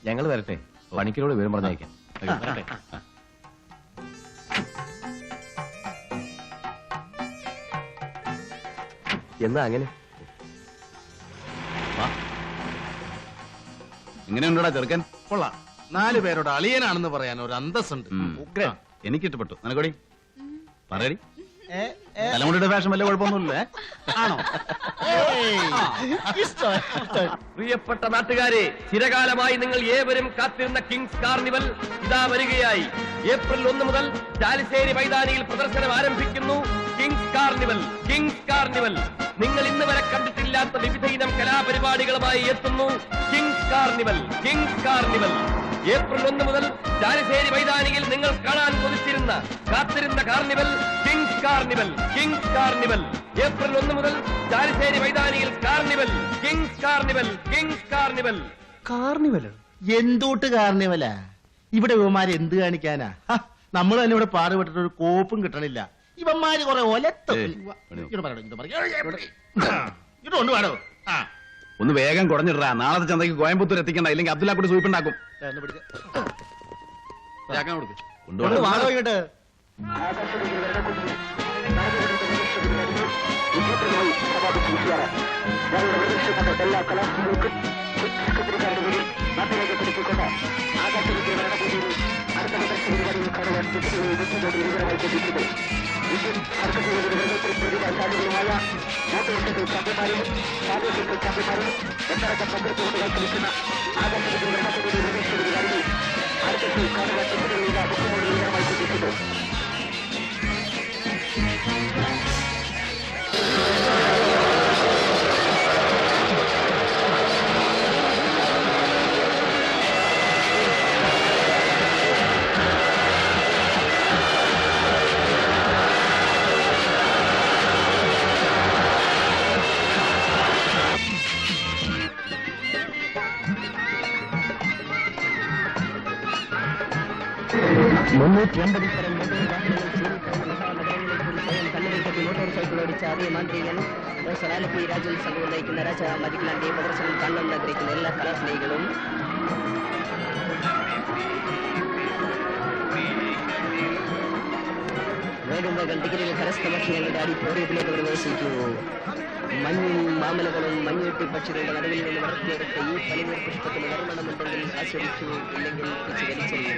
ഞങ്ങൾ വരട്ടെ, പണിക്കരോട് വിവരം പറഞ്ഞേക്കാം. എന്താ അങ്ങനെ? ഇങ്ങനെയുണ്ടോടാ ചെറുക്കൻ? കൊള്ളാം. 4 പേരോട് അളിയനാണെന്ന് പറയാൻ ഒരു അന്തസ്സുണ്ട്. എനിക്ക് ഇഷ്ടപ്പെട്ടു. നിനക്കോടി പറയടി. തലമുടിയുടെ ഫാഷൻ വല്ല കുഴപ്പമൊന്നുമില്ലേ? ആണോ? പ്രിയപ്പെട്ട നാട്ടുകാരെ, ചിരകാലമായി നിങ്ങൾ ഏവരും കാത്തിരുന്ന കിങ്സ് കാർണിവൽ ഇതാ വരികയായി. ഏപ്രിൽ 1 മുതൽ ചാലിശ്ശേരി മൈതാനിയിൽ പ്രദർശനം ആരംഭിക്കുന്നു. Kings Carnival, Kings Carnival. നിങ്ങൾ ഇന്ന് വരെ കണ്ടിട്ടില്ലാത്ത വിവിധ ഇനം കലാപരിപാടികളുമായി എത്തുന്നു Kings Carnival, Kings Carnival. April 1 മുതൽ ചാലിശ്ശേരി മൈതാനിയിൽ നിങ്ങൾ കാണാൻ കൊതിച്ചിരുന്ന കാത്തിരുന്ന carnival Kings Carnival, Kings Carnival. April 1 മുതൽ ചാലിശ്ശേരി മൈതാനിയിൽ carnival, Kings Carnival, Kings Carnival. കാർണിവലോ? എന്തോട്ട് കാർണിവലാ? ഇവിടെ ഇവന്മാര് എന്ത് കാണിക്കാനാ? നമ്മൾ തന്നെ ഇവിടെ പാടുപെട്ടിട്ട് ഒരു കോപ്പും കിട്ടണില്ല. ഇവന്മാര് കുറെ ഒലത്തും. ഒന്ന് വേഗം കുറഞ്ഞിട്ടാ. നാളത്തെ ചന്തയ്ക്ക് കോയമ്പത്തൂർ എത്തിക്കണ്ട, ഇല്ലെങ്കിൽ അബ്ദുല്ലാക്കൂടി സൂപ്പുണ്ടാക്കും. എല്ലാ കലാശാലകൾക്കും നാട്ടിലേക്ക് പിടിച്ചുകൊണ്ട് ആകാശത്തിന്റെ ഭരണപൂജയിൽ അടുത്ത പ്രദർശനങ്ങളിൽ കാണുവാൻ വിവരമായി ലഭിച്ചത് ഇന്ത്യൻ സർക്കസുകളുടെ പ്രതിഭാശാലികളുമായ നാട്ടുവർഷത്തിൽ ചാമ്പ്യന്മാരും പ്രാദേശിക ചാമ്പ്യന്മാരും എന്നടക്കം പങ്കെടുത്തുകൊണ്ട് കാഴ്ചവെക്കുന്ന ആകാശത്തിന്റെ ഭരണപൂജയിൽ നിരീക്ഷകരായി അടുത്ത കാണുവാൻ മുഖ്യമന്ത്രി വിവരമായി ലഭിച്ചത്. മോട്ടോർ സൈക്കിൾ ഓടിച്ച അതേ മാന്ത്രികൻ സലാലപ്പി രാജൻ സംഘം നയിക്കുന്ന രാജ മജിക്ലാന്റെ പ്രദർശനം കാണണമെന്ന് ആഗ്രഹിക്കുന്ന എല്ലാ കലാസ്നേഹികളും വേഗം വേഗം ടിക്കറ്റിൽ കരസ്ഥമാക്കി ഞങ്ങളുടെ അടിപ്പോറിയത്തിലേക്ക് പ്രവേശിക്കൂ. മഞ്ഞും മാമലകളും മഞ്ഞുട്ടി പക്ഷികളുടെ നടുവിൽ നിന്ന് വളർത്തിയെടുത്ത ഈ പനിനീർ പുഷ്പത്തിന് നിർമ്മണമുണ്ടെങ്കിൽ ആസ്വദിച്ചു, ഇല്ലെങ്കിൽ പിടിച്ചു വലിച്ചെറിയൂ.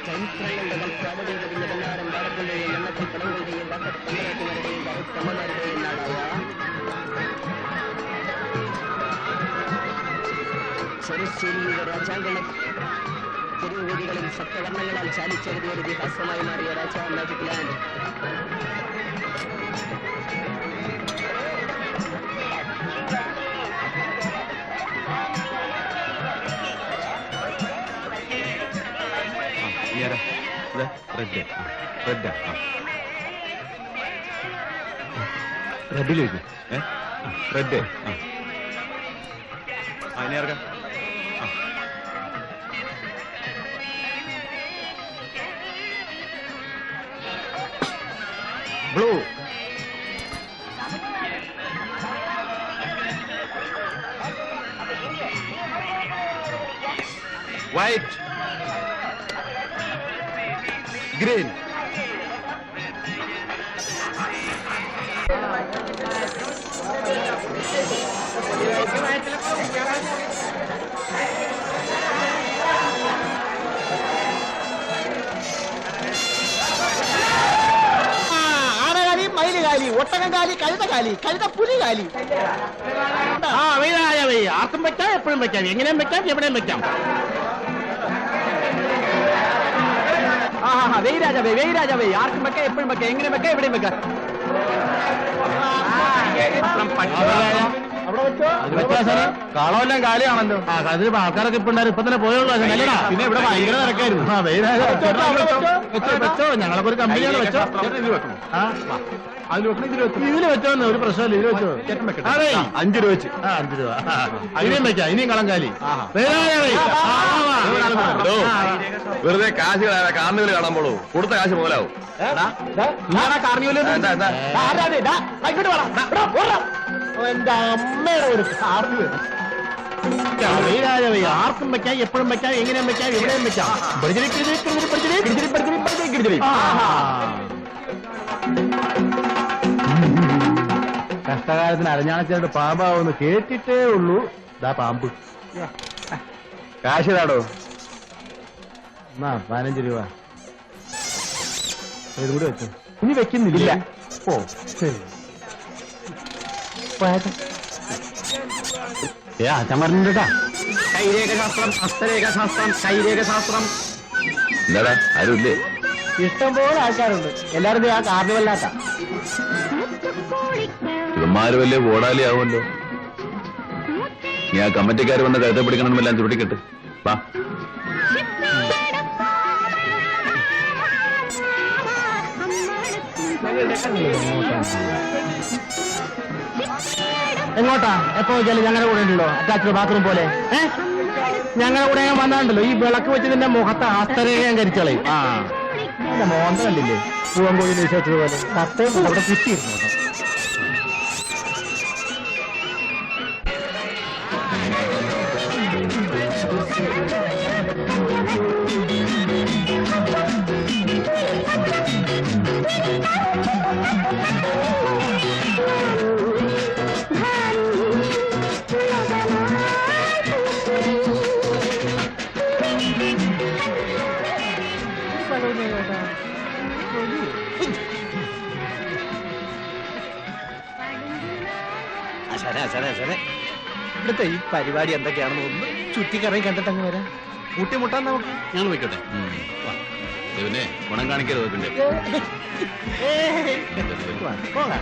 ചരിത്രങ്ങളുടെ കൽപ്പാവടിയുടെ പിന്നകല്ലാരം വാഴത്തിന്റെയും എണ്ണത്തിൽ പടങ്ങളുടെയും തമ്മരത്തിമാരുടെയും കറുത്തമ്മമാരുടെയും നാടായ ചെറുശ്ശേരിയുടെ രാജാങ്കണ തെരുവുവീതികളിൽ സപ്തവർണ്ണങ്ങളാൽ ചാലിച്ചെഴുതിയ ഒരു ഇതിഹാസമായി മാറിയ രാജാ മാജിക് ലാൻഡ്. റെഡിലേക്ക് റെഡ് ഇനി ഇറക്കാം. Blue, white, green. ആനകാലി, മയിലുകാലി, ഒട്ടകംകാലി, കഴുതകാലി, കഴുതപ്പുലികാലി. ആർക്കും വെക്കാം, എപ്പോഴും വെക്കാം, എങ്ങനെയും വെക്കാം, എവിടെയും വെക്കാം. വെയ് രാജാവേ, ആർക്കും വെക്കാം, എപ്പോഴും വെക്കാം, എങ്ങനെയും വെക്കാം, എവിടെയും വെക്കാം. കാളമെല്ലാം കാലിയാണല്ലോ. അതിന് ആൾക്കാരൊക്കെ ഇപ്പൊ ഉണ്ടായിരുന്നു, ഇപ്പൊ തന്നെ പോയുള്ളൂ. പിന്നെ ഇവിടെ ഭയങ്കര തിരക്കായിരുന്നു. വെച്ചോ, ഞങ്ങളൊക്കെ ഒരു കമ്പനിയാണ്. വെച്ചോ, ഇതില് വെച്ചോന്ന് ഒരു പ്രശ്നമില്ല. ഇതിൽ വെച്ചോ, 5 രൂപ വെച്ച്. 5 രൂപ. ഇനിയും വെക്കാം, ഇനിയും കളങ്കാലി. വെറുതെ കാശ് കാർണിവൽ കാണാൻ പോളൂ. കൊടുത്ത കാശ് പോലാവും. എന്റെ അമ്മയുടെ ഒരു കാർണിവൽ. ആർക്കും വെക്കാം, എപ്പോഴും വെക്കാം, എങ്ങനെയും വെക്കാം, എവിടെയും വെക്കാം. കഷ്ടകാലത്തിന് അരഞ്ഞാണച്ചായിട്ട് പാമ്പാവെന്ന് കേട്ടിട്ടേ ഉള്ളൂ. ഇതാ പാമ്പ്. കാശ് താടോ. 15 രൂപ ഇതും കൂടി വെച്ചു. ഇനി വെക്കുന്നില്ല. ഓ ശരി. അച്ഛൻ പറഞ്ഞിട്ടാ കൈരേഖാസ്ത്രം, ഹസ്തരേഖാശാസ്ത്രം, കൈരേഖാശാസ്ത്രം. എന്താടാ ആരുമില്ലേ? ഇഷ്ടം പോലെ ആൾക്കാരുണ്ട്. എല്ലാവരും ആ കാർണിവല്ലാത്ത. ഇവന്മാര് വലിയ ഓടാലി ആവുമല്ലോ. നീ ആ കമ്മിറ്റിക്കാർ വന്ന് കരുത്തെ പിടിക്കണമെന്നെല്ലാം ചുരുട്ടിക്കെട്ട്. വാ. എങ്ങോട്ടാ? എപ്പോ വെച്ചാലും ഞങ്ങളുടെ കൂടെ ഉണ്ടല്ലോ അറ്റാച്ച്ഡ് ബാത്റൂം പോലെ. ഞങ്ങളുടെ കൂടെ ഞാൻ വന്നാണ്ടല്ലോ ഈ വിളക്ക് വെച്ചതിന്റെ മുഖത്ത് ഹസ്തരേഖ ഞാൻ കരിച്ചളയും. എന്റെ മോന്ത കണ്ടില്ലേ പൂവൻകോഴി വിശ്വസിച്ചതുപോലെ കത്ത് അവിടെ കുത്തിയിരുന്നു. ഇവിടുത്തെ ഈ പരിപാടി എന്തൊക്കെയാണെന്ന് ഒന്ന് ചുറ്റിക്കറങ്ങി കണ്ടിട്ടങ്ങ് വരാം. കൂട്ടിമുട്ടാൻ നമുക്ക്. ഞങ്ങൾ വയ്ക്കട്ടെ. പിന്നെ ഗുണം കാണിക്കരുത്. പിന്നെ പോകാം.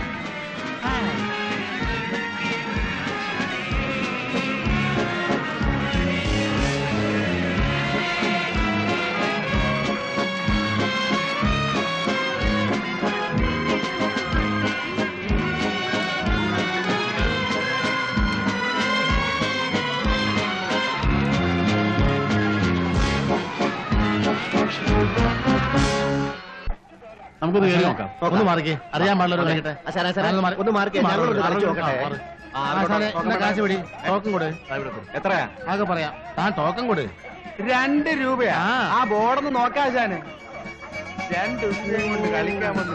നമുക്കൊന്ന് കയറി നോക്കാം. ഒന്ന് മാറിക്കേ. അറിയാൻ പാടില്ല. ഒന്ന് മാറിക്കേ. കാശ് പിടി. ടോക്കൺ കൊടു. എത്രയാ? ആകെ പറയാം. ടോക്കൺ കൊടു. 2 രൂപയാ. ആ ബോർഡൊന്ന് നോക്കാശാന്. 2 രൂപ കൊണ്ട് കളിക്കാൻ വന്നു.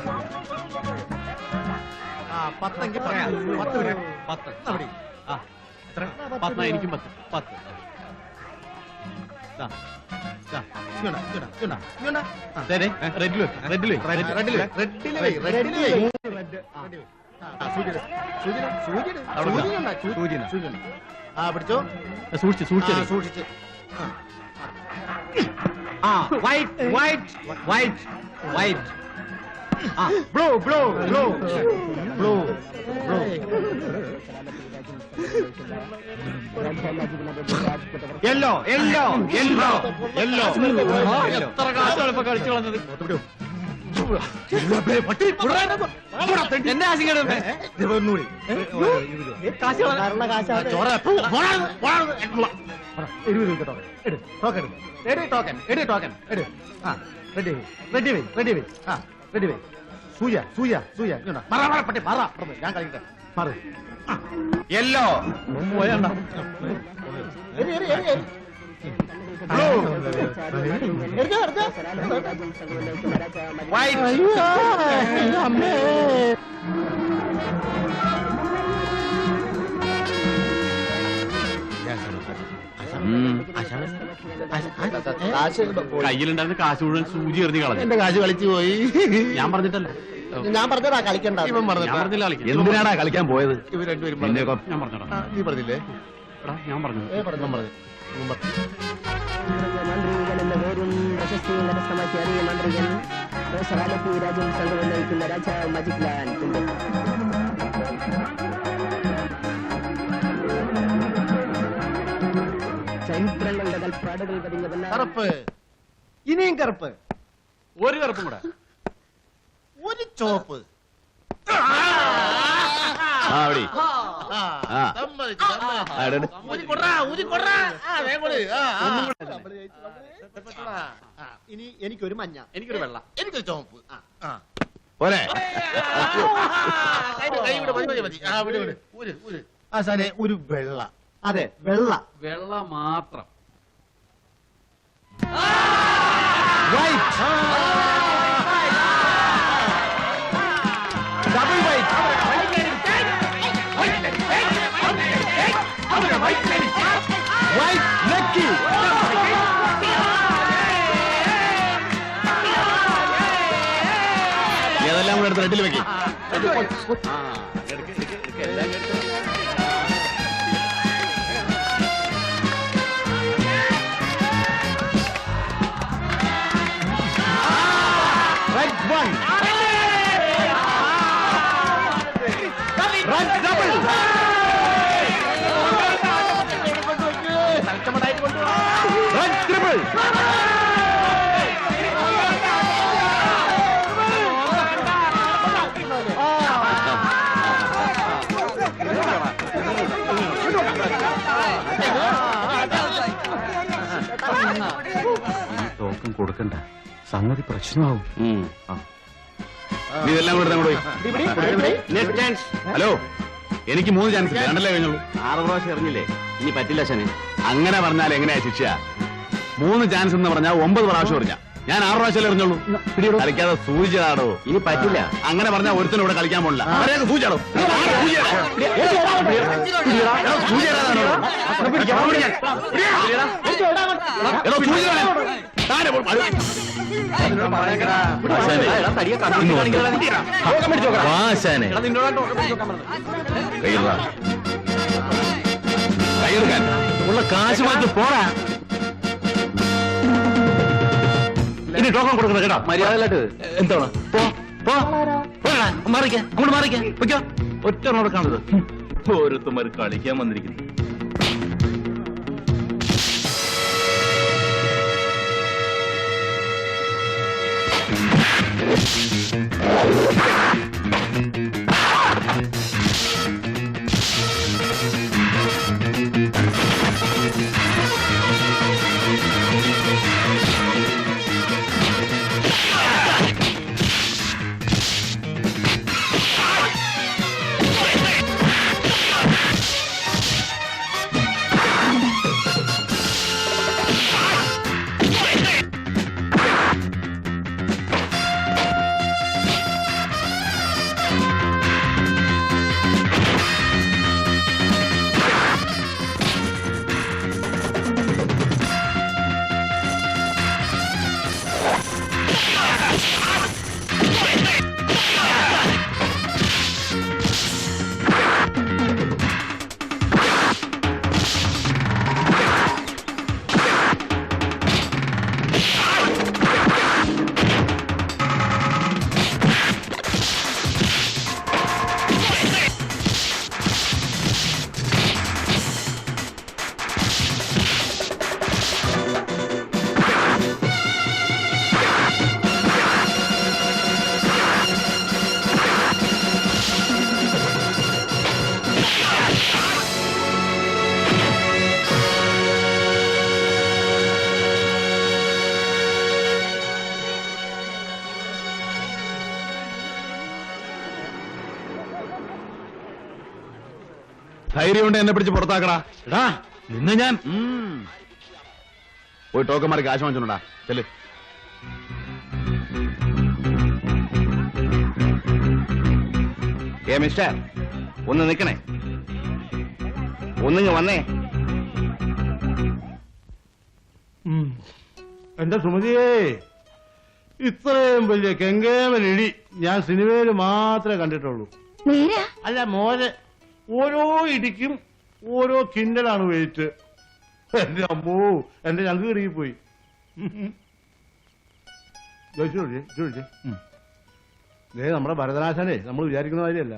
10 പറയാം. 10 വിട്. 10 എനിക്കും 10. പിടിച്ചോ. സൂക്ഷിച്ച്. വൈറ്റ്. ബ്ലൂ. യെല്ലോ. എത്ര കാശാണ് ഇപ്പൊ കളിച്ചു കളഞ്ഞത്? എന്നെ ആശിക്കണം. ഞാൻ കളിക്കട്ടെ. യെല്ലോ. കയ്യിലുണ്ടായിരുന്ന കാശ് മുഴുവൻ സൂചി എറിഞ്ഞ് കളഞ്ഞു. എന്റെ കാശ് കളിച്ചു പോയി. ഞാൻ പറഞ്ഞിട്ടല്ലോ. ഞാൻ പറഞ്ഞതാ കളിക്കണ്ട. ഇവൻ പറഞ്ഞില്ല. എന്തിനാടാ കളിക്കാൻ പോയത്? ഇവർ രണ്ടുപേരും ഞാൻ പറഞ്ഞോടാ. നീ പറഞ്ഞില്ലേ? ഞാൻ പറഞ്ഞു. മാന്ത്രികൻ പേരും പ്രശസ്തിയും കരസ്ഥമാക്കിയ അറിയ മാന്ത്രികൻ ആലപ്പി രാജ്യം സംഘം നയിക്കുന്ന രാജാവ് മജിക് ലാൻഡ് ഉണ്ട്. ചരിത്രങ്ങളുടെ കൽപ്പാടുകൾ പതിഞ്ഞ കറുപ്പ്. ഇനിയും കറുപ്പ്. ഒരു കറുപ്പും കൂടെ. ഒരു ചോപ്പ്. ഇനി എനിക്കൊരു മഞ്ഞ, എനിക്കൊരു വെള്ള, എനിക്കൊരു ചോപ്പ്. പോരെ? ഒരു വെള്ള. അതെ വെള്ള. വെള്ള മാത്രം. Double white. White lucky. ഏതെല്ലാം കൂടെ എടുത്ത് റെഡിൽ വെക്കി. Red one. Red double. Red triple. Token കൊടുക്കണ്ട, സംഗതി പ്രശ്നമാവും. നീ ഇതെല്ലാം കൂടെ അങ്ങോട്ട് പോയി. ഹലോ, എനിക്ക് 3 ചാൻസ് രണ്ടല്ലേ കഴിഞ്ഞുള്ളൂ. 6 പ്രാവശ്യം എറിഞ്ഞില്ലേ, ഇനി പറ്റില്ല ശനി. അങ്ങനെ പറഞ്ഞാൽ എങ്ങനെയാ ശിക്ഷ? 3 ചാൻസ് എന്ന് പറഞ്ഞാൽ 9 പ്രാവശ്യം എറിഞ്ഞ ഞാൻ 6 പ്രാവശ്യം എറിഞ്ഞുള്ളൂ. കളിക്കാതെ സൂചിച്ചാടോ. ഇനി പറ്റില്ല. അങ്ങനെ പറഞ്ഞാൽ ഒരുത്തനും ഇവിടെ കളിക്കാൻ പോണില്ല. സൂചിച്ചാടോ. കൈയെടുക്കാൻ ഉള്ള കാശ് മാറ്റി പോടാ. ഇനി ടോക്കൺ കൊടുക്കണം കേട്ടോ, മര്യാദയിലായിട്ട്. എന്താണ് മാറിക്ക, അങ്ങോട്ട് മാറിക്ക, വെക്കോ. ഒറ്റ നടക്കാണത്. ഓരോരുത്തന്മാർ കളിക്കാൻ വന്നിരിക്കുന്നു. ധൈര്യം കൊണ്ട് എന്നെ പിടിച്ച് പുറത്താക്കടാ. ഇന്ന് ഞാൻ പോയി ടോക്കന്മാർ കാശ് വാങ്ങിച്ചോണ്ടാ. ചെല്. മിസ്റ്റർ, ഒന്ന് നിക്കണേ, ഒന്നിങ്ങ് വന്നേ. എന്റെ സുമതിയേ, ഇത്രയും വലിയ കെങ്കേമനിടി ഞാൻ സിനിമയിൽ മാത്രമേ കണ്ടിട്ടുള്ളൂ. അല്ല മോനെ, ഓരോ ഇടിക്കും ഓരോ കിണ്ടലാണ് വെയിറ്റ്. എന്റെ അമ്മോ, എന്റെ ഞങ്ങൾക്ക് കിടങ്ങിപ്പോയി. നമ്മുടെ ഭരതനാശാനെ നമ്മൾ വിചാരിക്കുന്ന കാര്യമല്ല.